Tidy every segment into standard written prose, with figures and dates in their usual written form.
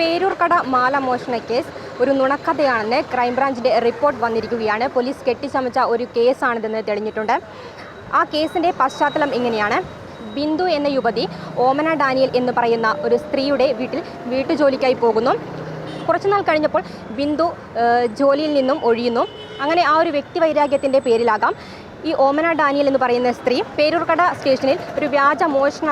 പേരൂർക്കട മാല മോഷണ കേസ് ഒരു നുണക്കഥയാണെന്ന് ക്രൈംബ്രാഞ്ചിൻ്റെ റിപ്പോർട്ട് വന്നിരിക്കുകയാണ്. പോലീസ് കെട്ടിച്ചമച്ച ഒരു കേസാണിതെന്ന് തെളിഞ്ഞിട്ടുണ്ട്. ആ കേസിൻ്റെ പശ്ചാത്തലം ഇങ്ങനെയാണ്. ബിന്ദു എന്ന യുവതി ഓമന ഡാനിയൽ എന്ന് പറയുന്ന ഒരു സ്ത്രീയുടെ വീട്ടുജോലിക്കായി പോകുന്നു. കുറച്ചുനാൾ കഴിഞ്ഞപ്പോൾ ബിന്ദു ജോലിയിൽ നിന്നും ഒഴിയുന്നു. അങ്ങനെ ആ ഒരു വ്യക്തിവൈരാഗ്യത്തിൻ്റെ പേരിലാകാം ഈ ഓമന ഡാനിയൽ എന്ന് പറയുന്ന സ്ത്രീ പേരൂർക്കട സ്റ്റേഷനിൽ ഒരു വ്യാജ മോഷണ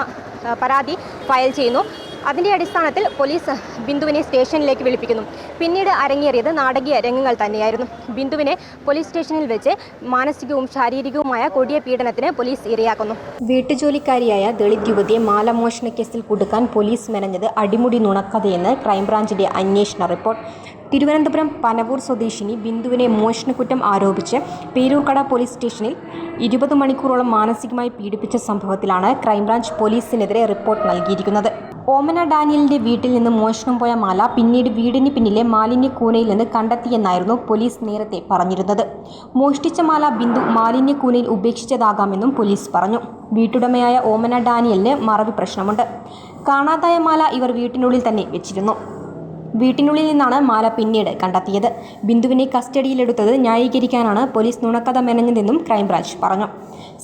പരാതി ഫയൽ ചെയ്യുന്നു. അതിൻ്റെ അടിസ്ഥാനത്തിൽ പോലീസ് ബിന്ദുവിനെ സ്റ്റേഷനിലേക്ക് വിളിപ്പിക്കുന്നു. പിന്നീട് അരങ്ങേറിയത് നാടകീയ രംഗങ്ങൾ തന്നെയായിരുന്നു. ബിന്ദുവിനെ പോലീസ് സ്റ്റേഷനിൽ വെച്ച് മാനസികവും ശാരീരികവുമായ കൊടിയ പീഡനത്തിന് പോലീസ് ഇരയാക്കുന്നു. വീട്ടുജോലിക്കാരിയായ ദളിത് യുവതിയെ മാലമോഷണ കേസിൽ കുടുക്കാൻ പോലീസ് മെനഞ്ഞത് അടിമുടി നുണക്കഥയെന്ന് ക്രൈംബ്രാഞ്ചിൻ്റെ അന്വേഷണ റിപ്പോർട്ട്. തിരുവനന്തപുരം പനവൂർ സ്വദേശിനി ബിന്ദുവിനെ മോഷണക്കുറ്റം ആരോപിച്ച് പേരൂർക്കട പോലീസ് സ്റ്റേഷനിൽ 20 മണിക്കൂറോളം മാനസികമായി പീഡിപ്പിച്ച സംഭവത്തിലാണ് ക്രൈംബ്രാഞ്ച് പോലീസിനെതിരെ റിപ്പോർട്ട് നൽകിയിരിക്കുന്നത്. ഓമന ഡാനിയലിന്റെ വീട്ടിൽ നിന്ന് മോഷണം പോയ മാല പിന്നീട് വീടിന് പിന്നിലെ മാലിന്യക്കൂനയിൽ നിന്ന് കണ്ടെത്തിയെന്നായിരുന്നു പോലീസ് നേരത്തെ പറഞ്ഞിരുന്നത്. മോഷ്ടിച്ച മാല ബിന്ദു മാലിന്യക്കൂനയിൽ ഉപേക്ഷിച്ചതാകാമെന്നും പോലീസ് പറഞ്ഞു. വീട്ടുടമയായ ഓമന ഡാനിയലിന് മറവി പ്രശ്നമുണ്ട്. കാണാതായ മാല ഇവർ വീട്ടിനുള്ളിൽ തന്നെ വെച്ചിരുന്നു. വീട്ടിനുള്ളിൽ നിന്നാണ് മാല പിന്നീട് കണ്ടെത്തിയത്. ബിന്ദുവിനെ കസ്റ്റഡിയിലെടുത്തത് ന്യായീകരിക്കാനാണ് പോലീസ് നുണക്കഥ മെനഞ്ഞതെന്നും ക്രൈംബ്രാഞ്ച് പറഞ്ഞു.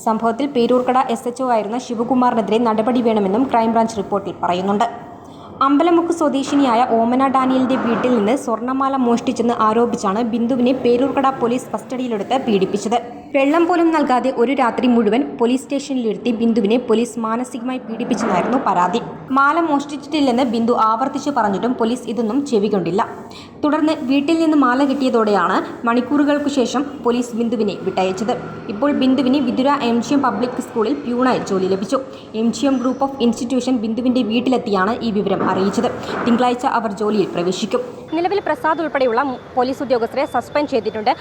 സംഭവത്തിൽ പേരൂർക്കട SHO ആയിരുന്ന ശിവകുമാറിനെതിരെ നടപടി വേണമെന്നും ക്രൈംബ്രാഞ്ച് റിപ്പോർട്ടിൽ പറയുന്നുണ്ട്. അമ്പലമുക്ക് സ്വദേശിനിയായ ഓമന ഡാനിയലിന്റെ വീട്ടിൽ നിന്ന് സ്വർണ്ണമാല മോഷ്ടിച്ചെന്ന് ആരോപിച്ചാണ് ബിന്ദുവിനെ പേരൂർക്കട പോലീസ് കസ്റ്റഡിയിലെടുത്ത് പീഡിപ്പിച്ചത്. വെള്ളം പോലും നൽകാതെ ഒരു രാത്രി മുഴുവൻ പോലീസ് സ്റ്റേഷനിലിരുത്തി ബിന്ദുവിനെ പോലീസ് മാനസികമായി പീഡിപ്പിച്ചെന്നായിരുന്നു പരാതി. മാല മോഷ്ടിച്ചിട്ടില്ലെന്ന് ബിന്ദു ആവർത്തിച്ചു പറഞ്ഞിട്ടും പോലീസ് ഇതൊന്നും ചെവികൊണ്ടില്ല. തുടർന്ന് വീട്ടിൽ നിന്ന് മാല കിട്ടിയതോടെയാണ് മണിക്കൂറുകൾക്കു ശേഷം പോലീസ് ബിന്ദുവിനെ വിട്ടയച്ചത്. ഇപ്പോൾ ബിന്ദുവിന് വിതുര MGM പബ്ലിക് സ്കൂളിൽ പ്യൂണായി ജോലി ലഭിച്ചു. MGM ഗ്രൂപ്പ് ഓഫ് ഇൻസ്റ്റിറ്റ്യൂഷൻ ബിന്ദുവിന്റെ വീട്ടിലെത്തിയാണ് ഈ വിവരം അറിയിച്ചത്. തിങ്കളാഴ്ച അവർ ജോലിയിൽ പ്രവേശിക്കും. നിലവിൽ പ്രസാദ് ഉൾപ്പെടെയുള്ള പോലീസ് ഉദ്യോഗസ്ഥരെ സസ്പെൻഡ് ചെയ്തിട്ടുണ്ട്.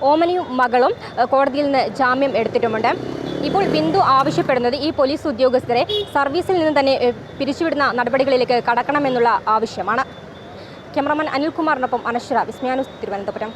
ഓമനയും മകളും കോടതിയിൽ നിന്ന് ജാമ്യം എടുത്തിട്ടുമുണ്ട്. ഇപ്പോൾ ബിന്ദു ആവശ്യപ്പെടുന്നത് ഈ പോലീസ് ഉദ്യോഗസ്ഥരെ സർവീസിൽ നിന്ന് തന്നെ പിരിച്ചുവിടുന്ന നടപടികളിലേക്ക് കടക്കണമെന്നുള്ള ആവശ്യമാണ്. ക്യാമറാമാൻ അനിൽകുമാറിനൊപ്പം അനശ്വര, വിസ്മയ ന്യൂസ്, തിരുവനന്തപുരം.